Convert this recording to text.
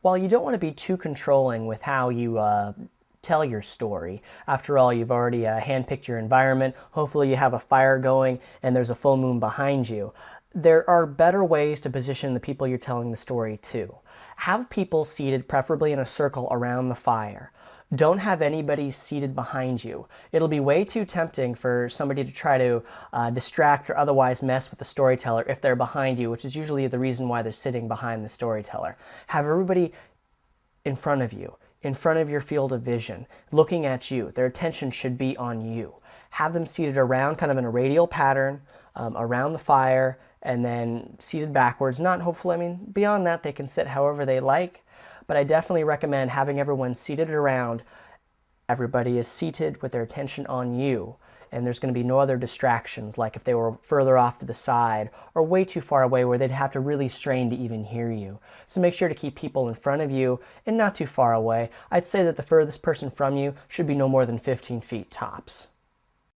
While you don't want to be too controlling with how you tell your story, after all, you've already handpicked your environment, hopefully you have a fire going and there's a full moon behind you, there are better ways to position the people you're telling the story to. Have people seated preferably in a circle around the fire. Don't have anybody seated behind you. It'll be way too tempting for somebody to try to distract or otherwise mess with the storyteller if they're behind you, which is usually the reason why they're sitting behind the storyteller. Have everybody in front of you, in front of your field of vision, looking at you. Their attention should be on you. Have them seated around, kind of in a radial pattern, around the fire, and then seated backwards. Not hopefully, I mean, beyond that, they can sit however they like, but I definitely recommend having everyone seated around. Everybody is seated with their attention on you, and there's going to be no other distractions, like if they were further off to the side or way too far away where they'd have to really strain to even hear you. So make sure to keep people in front of you and not too far away. I'd say that the furthest person from you should be no more than 15 feet tops.